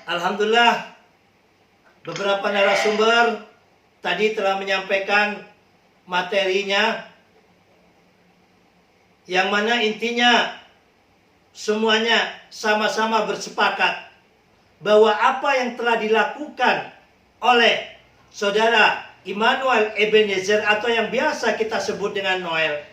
Alhamdulillah, beberapa narasumber tadi telah menyampaikan materinya, yang mana intinya semuanya sama-sama bersepakat bahwa apa yang telah dilakukan oleh saudara Immanuel Ebenezer atau yang biasa kita sebut dengan Noel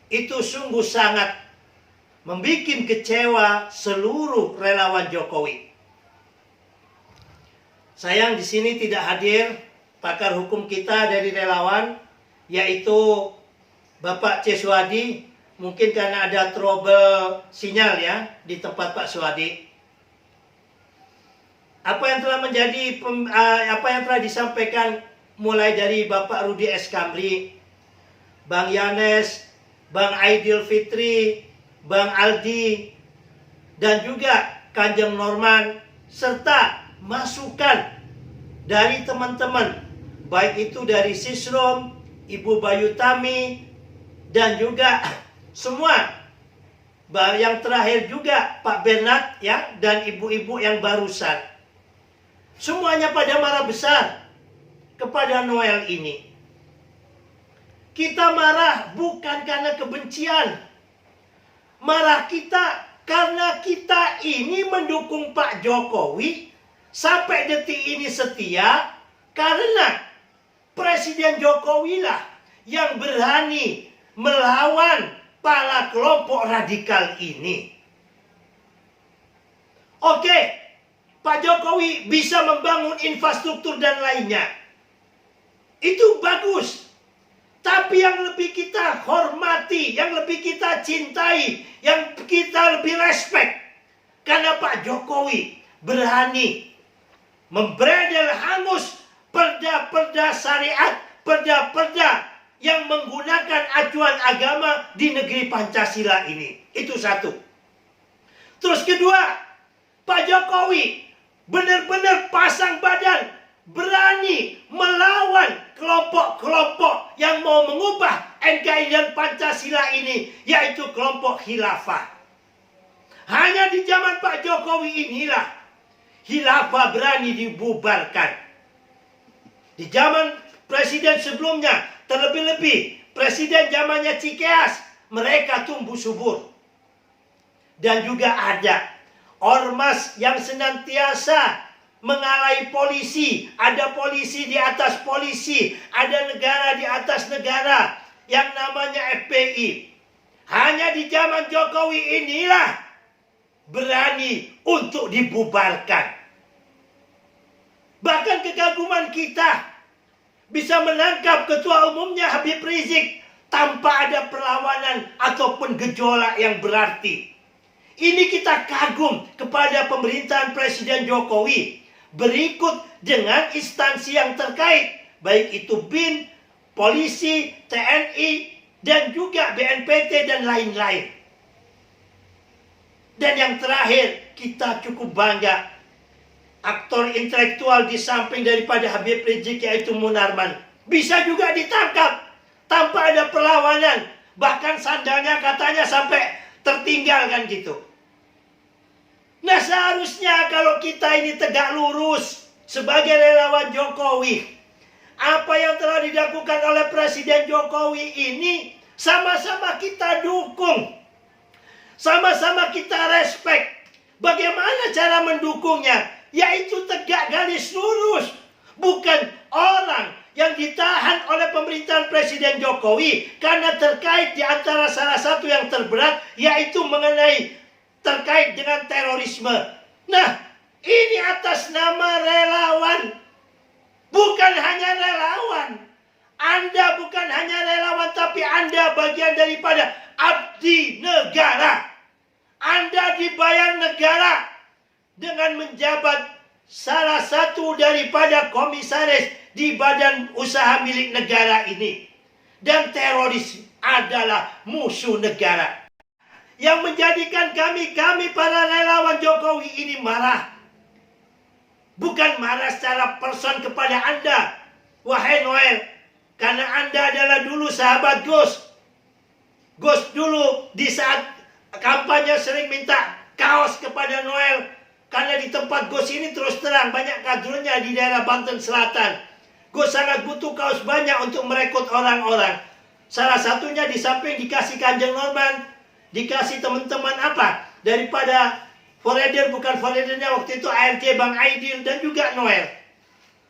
itu sungguh sangat membuat kecewa seluruh relawan Jokowi. Sayang di sini tidak hadir pakar hukum kita dari relawan, yaitu Bapak C. Suhadi. Mungkin karena ada trouble sinyal ya di tempat Pak Suhadi. Apa yang telah disampaikan mulai dari Bapak Rudi S. Kamri, Bang Yanes, Bang Aidil Fitri, Bang Aldi, dan juga Kanjeng Norman, serta masukan dari teman-teman, baik itu dari Sisrom, Ibu Bayu Tami, dan juga semua, yang terakhir juga Pak Bernard ya, dan ibu-ibu yang barusan. Semuanya pada marah besar kepada Noel ini. Kita marah bukan karena kebencian. Marah kita karena kita ini mendukung Pak Jokowi sampai detik ini setia karena Presiden Jokowi lah yang berani melawan para kelompok radikal ini. Oke, Pak Jokowi bisa membangun infrastruktur dan lainnya. Itu bagus. Tapi yang lebih kita hormati, yang lebih kita cintai, yang kita lebih respect, karena Pak Jokowi berani membredel hangus perda-perda syariat, perda-perda yang menggunakan acuan agama di negeri Pancasila ini. Itu satu. Terus kedua, Pak Jokowi benar-benar pasang badan, berani melawan kelompok-kelompok yang mau mengubah NKRI dan Pancasila ini, yaitu kelompok khilafah. Hanya di zaman Pak Jokowi inilah khilafah berani dibubarkan. Di zaman presiden sebelumnya, terlebih-lebih presiden zamannya Cikeas, mereka tumbuh subur. Dan juga ada ormas yang senantiasa mengalahi polisi, ada polisi di atas polisi, ada negara di atas negara, yang namanya FPI. Hanya di zaman Jokowi inilah berani untuk dibubarkan. Bahkan kekaguman kita bisa menangkap ketua umumnya Habib Rizik tanpa ada perlawanan ataupun gejolak yang berarti. Ini kita kagum kepada pemerintahan Presiden Jokowi. Berikut dengan instansi yang terkait, baik itu BIN, polisi, TNI, dan juga BNPT dan lain-lain. Dan yang terakhir, kita cukup bangga. Aktor intelektual di samping daripada Habib Rizik, yaitu Munarman, bisa juga ditangkap tanpa ada perlawanan. Bahkan sandalnya katanya sampai tertinggal kan gitu. Nah, seharusnya kalau kita ini tegak lurus sebagai relawan Jokowi, apa yang telah dilakukan oleh Presiden Jokowi ini sama-sama kita dukung, sama-sama kita respect. Bagaimana cara mendukungnya? Yaitu tegak garis lurus. Bukan orang yang ditahan oleh pemerintahan Presiden Jokowi karena terkait di antara salah satu yang terberat, yaitu mengenai terkait dengan terorisme. Nah, ini atas nama relawan. Bukan hanya relawan. Anda bukan hanya relawan, tapi Anda bagian daripada abdi negara. Anda dibayar negara dengan menjabat salah satu daripada komisaris di badan usaha milik negara ini. Dan teroris adalah musuh negara. Yang menjadikan kami para relawan Jokowi ini marah. Bukan marah secara person kepada Anda, wahai Noel, karena Anda adalah dulu sahabat Gus. Gus dulu di saat kampanye sering minta kaos kepada Noel. Karena di tempat Gus ini terus terang banyak kadernya di daerah Banten Selatan. Gus sangat butuh kaos banyak untuk merekrut orang-orang. Salah satunya di samping dikasih Kanjeng Norman, dikasih teman-teman apa? Daripada forwarder, bukan forwardernya waktu itu ART Bang Aidil dan juga Noel.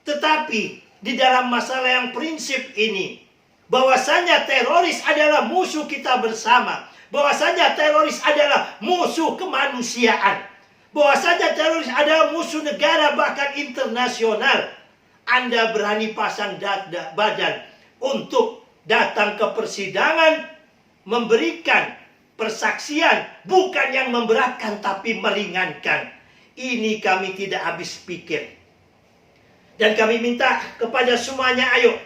Tetapi di dalam masalah yang prinsip ini, bahwasanya teroris adalah musuh kita bersama. Bahwasanya teroris adalah musuh kemanusiaan. Bahwasanya teroris adalah musuh negara bahkan internasional. Anda berani pasang badan untuk datang ke persidangan, memberikan persaksian, bukan yang memberatkan tapi meringankan. Ini kami tidak habis pikir. Dan kami minta kepada semuanya, ayo,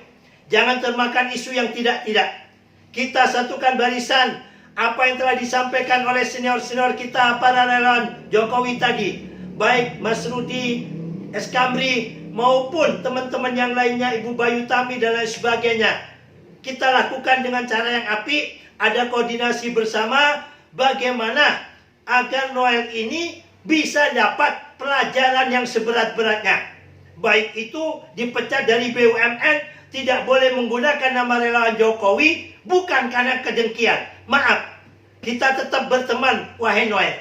jangan termakan isu yang tidak-tidak. Kita satukan barisan. Apa yang telah disampaikan oleh senior-senior kita, para relawan Jokowi tadi, baik Mas Rudi Eskamri maupun teman-teman yang lainnya, Ibu Bayu Tami dan lain sebagainya, kita lakukan dengan cara yang apik. Ada koordinasi bersama bagaimana agar Noel ini bisa dapat pelajaran yang seberat-beratnya. Baik itu dipecat dari BUMN, tidak boleh menggunakan nama relawan Jokowi, bukan karena kedengkian. Maaf, kita tetap berteman, wahai Noel.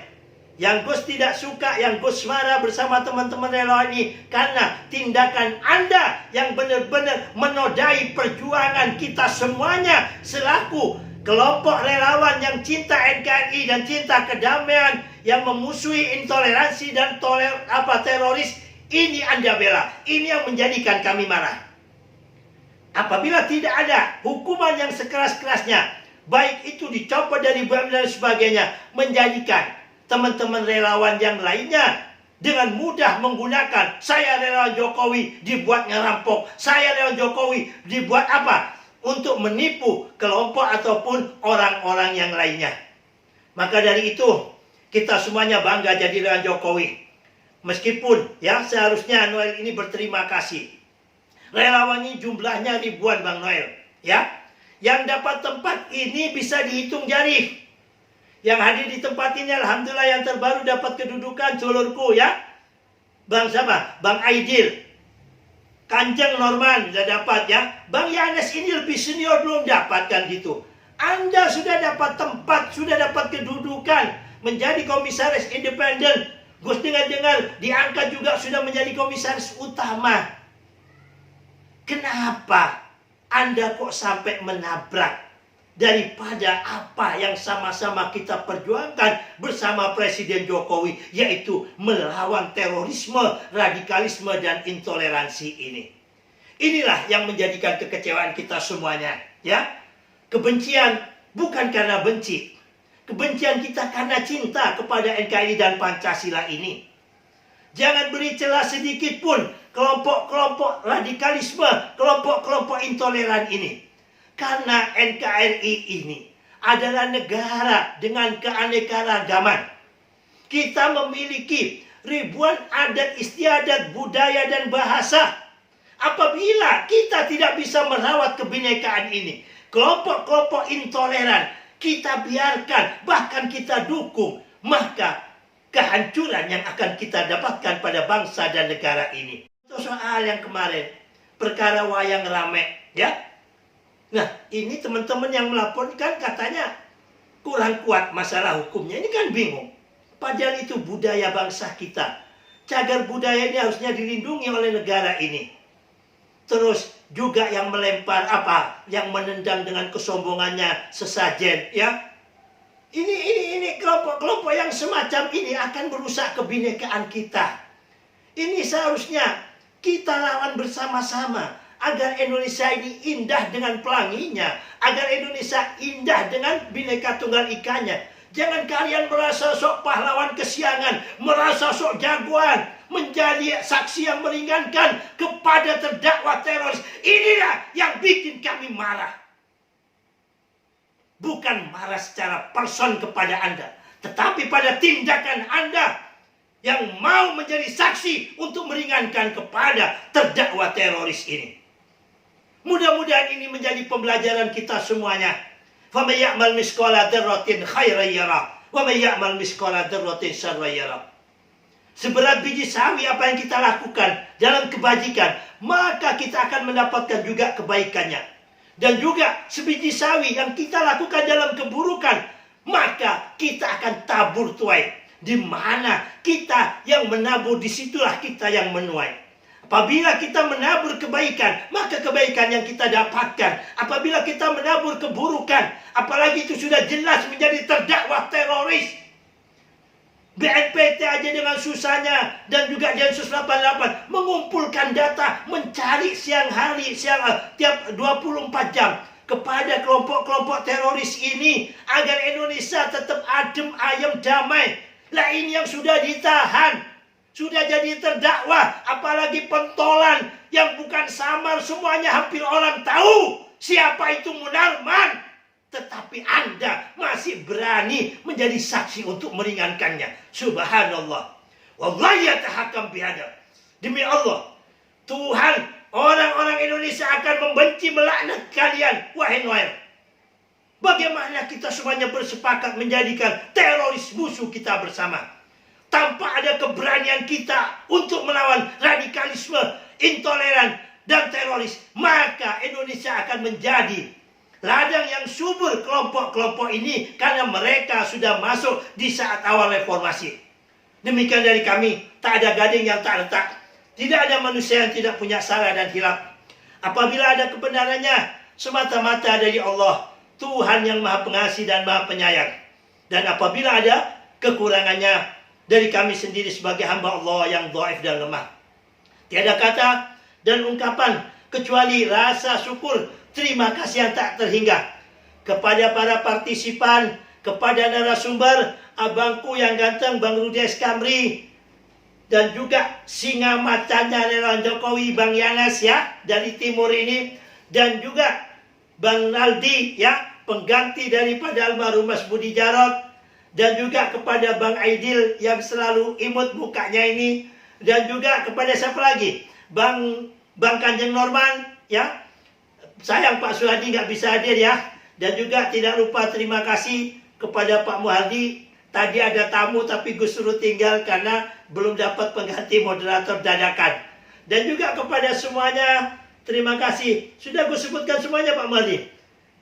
Yang Gus tidak suka, yang Gus marah bersama teman-teman relawan ini, karena tindakan Anda yang benar-benar menodai perjuangan kita semuanya selaku kelompok relawan yang cinta NKRI dan cinta kedamaian, yang memusuhi intoleransi dan teroris. Ini Anda bela. Ini yang menjadikan kami marah. Apabila tidak ada hukuman yang sekeras-kerasnya, baik itu dicopot dari BUMN dan sebagainya, menjadikan teman-teman relawan yang lainnya dengan mudah menggunakan, saya relawan Jokowi, dibuat ngerampok, saya relawan Jokowi, dibuat apa? Untuk menipu kelompok ataupun orang-orang yang lainnya. Maka dari itu, kita semuanya bangga jadi relawan Jokowi. Meskipun ya seharusnya Noel ini berterima kasih. Relawan ini jumlahnya ribuan, Bang Noel, ya. Yang dapat tempat ini bisa dihitung jari. Yang hadir di tempat ini alhamdulillah yang terbaru dapat kedudukan Colorku, ya. Bang siapa? Bang Aidil. Kanjeng Norman sudah dapat, ya. Bang Yanes ini lebih senior belum dapatkan gitu. Anda sudah dapat tempat, sudah dapat kedudukan menjadi komisaris independen. Gus dengar-dengar diangkat juga sudah menjadi komisaris utama. Kenapa Anda kok sampai menabrak daripada apa yang sama-sama kita perjuangkan bersama Presiden Jokowi, yaitu melawan terorisme, radikalisme, dan intoleransi ini? Inilah yang menjadikan kekecewaan kita semuanya, ya. Kebencian bukan karena benci. Kebencian kita karena cinta kepada NKRI dan Pancasila ini. Jangan beri celah sedikit pun kelompok-kelompok radikalisme, kelompok-kelompok intoleran ini. Karena NKRI ini adalah negara dengan keanekaragaman. Kita memiliki ribuan adat istiadat, budaya, dan bahasa. Apabila kita tidak bisa merawat kebinekaan ini, kelompok-kelompok intoleran kita biarkan, bahkan kita dukung, maka kehancuran yang akan kita dapatkan pada bangsa dan negara ini. Itu soal yang kemarin, perkara wayang rame, ya. Nah, ini teman-teman yang melaporkan katanya kurang kuat masalah hukumnya. Ini kan bingung. Padahal itu budaya bangsa kita. Cagar budaya ini harusnya dilindungi oleh negara ini. Terus juga yang melempar apa? Yang menendang dengan kesombongannya sesajen, ya. Ini kelompok-kelompok yang semacam ini akan merusak kebinekaan kita. Ini seharusnya kita lawan bersama-sama agar Indonesia ini indah dengan pelanginya, agar Indonesia indah dengan Bhinneka Tunggal Ikanya. Jangan kalian merasa sok pahlawan kesiangan, merasa sok jagoan, menjadi saksi yang meringankan kepada terdakwa teroris. Inilah yang bikin kami marah. Bukan marah secara person kepada Anda, tetapi pada tindakan Anda yang mau menjadi saksi untuk meringankan kepada terdakwa teroris ini. Mudah-mudahan ini menjadi pembelajaran kita semuanya. فَمَنْ يَعْمَلْ مِثْقَالَ ذَرَّةٍ خَيْرًا يَرَهُ وَمَنْ يَعْمَلْ مِثْقَالَ ذَرَّةٍ شَرًّا يَرَهُ. seberat biji sawi apa yang kita lakukan dalam kebajikan, maka kita akan mendapatkan juga kebaikannya. Dan juga sebiji sawi yang kita lakukan dalam keburukan, maka kita akan tabur tuai. Di mana kita yang menabur, disitulah kita yang menuai. Apabila kita menabur kebaikan, maka kebaikan yang kita dapatkan. Apabila kita menabur keburukan, apalagi itu sudah jelas menjadi terdakwa teroris. BNPT aja dengan susahnya dan juga Densus 88 mengumpulkan data, mencari siang hari, tiap 24 jam kepada kelompok-kelompok teroris ini agar Indonesia tetap adem, ayem, damai. Lah ini yang sudah ditahan, sudah jadi terdakwa, apalagi pentolan yang bukan samar, semuanya hampir orang tahu siapa itu Munarman. Tetapi Anda masih berani menjadi saksi untuk meringankannya. Subhanallah. Wallahi yatahakam bihada. Demi Allah, Tuhan, orang-orang Indonesia akan membenci, melaknat kalian. Wahai Noel, bagaimana kita semuanya bersepakat menjadikan teroris musuh kita bersama? Tanpa ada keberanian kita untuk melawan radikalisme, intoleran, dan teroris, maka Indonesia akan menjadi ladang yang subur kelompok-kelompok ini karena mereka sudah masuk di saat awal reformasi. Demikian dari kami, tak ada gading yang tak letak. Tidak ada manusia yang tidak punya salah dan hilaf. Apabila ada kebenarannya, semata-mata dari Allah, Tuhan yang Maha Pengasih dan Maha Penyayang. Dan apabila ada kekurangannya, dari kami sendiri sebagai hamba Allah yang dhaif dan lemah. Tiada kata dan ungkapan kecuali rasa syukur, terima kasih yang tak terhingga kepada para partisipan, kepada narasumber, abangku yang ganteng Bang Rudes Kamri, dan juga singa matanya relawan Jokowi Bang Yanas ya dari timur ini, dan juga Bang Naldi ya pengganti daripada almarhum Mas Budi Jarot, dan juga kepada Bang Aidil yang selalu imut mukanya ini, dan juga kepada siapa lagi, Bang Kanjeng Norman ya. Sayang Pak Suhadi nggak bisa hadir ya. Dan juga tidak lupa terima kasih kepada Pak Muhardi. Tadi ada tamu tapi Gus suruh tinggal karena belum dapat pengganti moderator dadakan. Dan juga kepada semuanya terima kasih. Sudah gue sebutkan semuanya Pak Muhardi,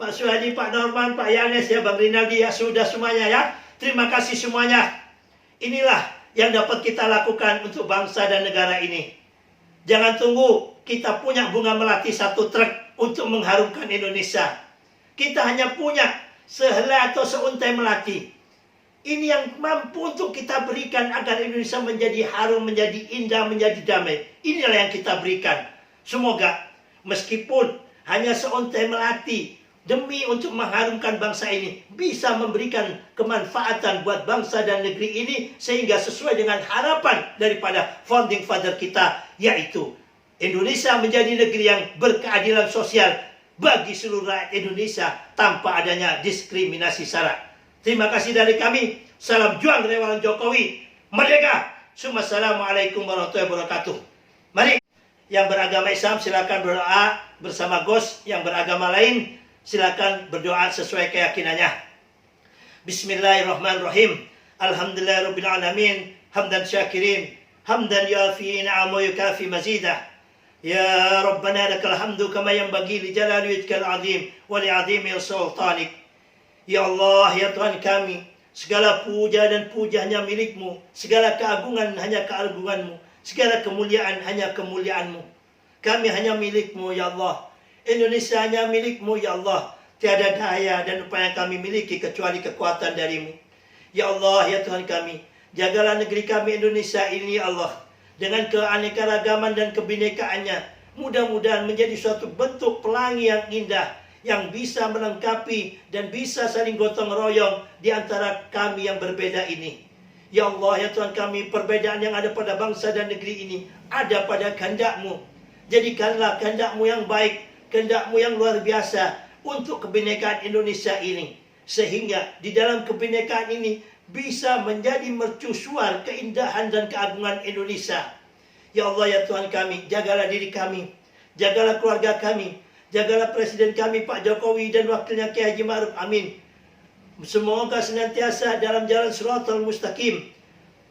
Pak Suhadi, Pak Norman, Pak Yanes ya, Bang Rinaldi ya, sudah semuanya ya. Terima kasih semuanya. Inilah yang dapat kita lakukan untuk bangsa dan negara ini. Jangan tunggu kita punya bunga melati 1 truk untuk mengharumkan Indonesia. Kita hanya punya sehelai atau seuntai melati. Ini yang mampu untuk kita berikan agar Indonesia menjadi harum, menjadi indah, menjadi damai. Inilah yang kita berikan. Semoga meskipun hanya seuntai melati, demi untuk mengharumkan bangsa ini, bisa memberikan kemanfaatan buat bangsa dan negeri ini, sehingga sesuai dengan harapan daripada founding father kita, yaitu Indonesia menjadi negeri yang berkeadilan sosial bagi seluruh rakyat Indonesia tanpa adanya diskriminasi sara. Terima kasih dari kami. Salam juang relawan Jokowi. Merdeka. Assalamualaikum warahmatullahi wabarakatuh. Mari yang beragama Islam silakan berdoa bersama Gus, yang beragama lain silakan berdoa sesuai keyakinannya. Bismillahirrahmanirrahim. Alhamdulillahirabbil alamin. Hamdan syakirin. Hamdan yuafi ni'amahu yukafi mazidah. Ya Rabbana lakal hamdu kama yanbaghi li jalali wajhikal azim wa li azimi sultanik. Ya Allah, ya Tuhan kami, segala puja dan puja hanya milik-Mu, segala keagungan hanya keagungan-Mu, segala kemuliaan hanya kemuliaan-Mu. Kami hanya milik-Mu ya Allah. Indonesia hanya milik-Mu ya Allah. Tiada daya dan upaya yang kami miliki kecuali kekuatan dari-Mu. Ya Allah, ya Tuhan kami, jagalah negeri kami Indonesia ini ya Allah, dengan keanekaragaman dan kebinekaannya, mudah-mudahan menjadi suatu bentuk pelangi yang indah, yang bisa melengkapi dan bisa saling gotong royong di antara kami yang berbeda ini. Ya Allah, ya Tuhan kami, perbedaan yang ada pada bangsa dan negeri ini ada pada kehendak-Mu. Jadikanlah kehendak-Mu yang baik, kehendak-Mu yang luar biasa untuk kebinekaan Indonesia ini, sehingga di dalam kebinekaan ini bisa menjadi mercusuar keindahan dan keagungan Indonesia. Ya Allah, ya Tuhan kami, jagalah diri kami, jagalah keluarga kami, jagalah Presiden kami Pak Jokowi dan wakilnya Kiai Haji Ma'ruf Amin. Semoga senantiasa dalam jalan Shiratal Mustaqim,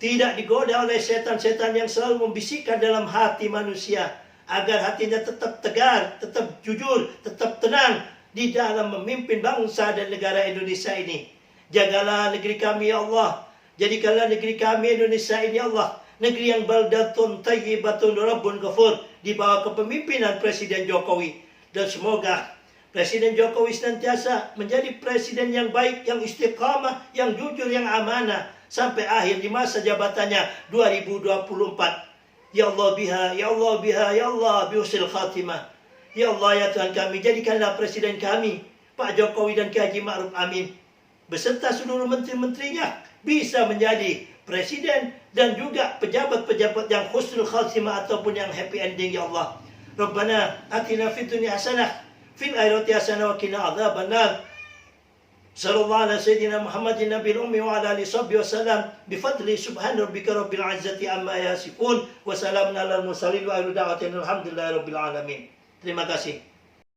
tidak digoda oleh setan-setan yang selalu membisikkan dalam hati manusia agar hatinya tetap tegar, tetap jujur, tetap tenang di dalam memimpin bangsa dan negara Indonesia ini. Jagalah negeri kami ya Allah. Jadikanlah negeri kami Indonesia ini ya Allah negeri yang baldatun tayyibatun rabbun ghafur di bawah kepemimpinan Presiden Jokowi. Dan semoga Presiden Jokowi senantiasa menjadi presiden yang baik, yang istiqamah, yang jujur, yang amanah sampai akhir di masa jabatannya 2024. Ya Allah biha, ya Allah biha, ya Allah biusil khatimah. Ya Allah ya Tuhan kami, jadikanlah presiden kami Pak Jokowi dan Kiai Haji Ma'ruf Amin beserta seluruh menteri-menterinya bisa menjadi presiden dan juga pejabat-pejabat yang husnul khatimah ataupun yang happy ending ya Allah. Rabbana atina fid dunya hasanah fil akhirati hasanah wa qina adzabannar. Sallallahu ala sayyidina Muhammadin nabiyil ummi wa ala alihi wasallam bifadli subhana rabbika rabbil izzati amma yasifun wa salamun alal mursalin wa akhiru da'watina alhamdulillahi rabbil alamin. Terima kasih.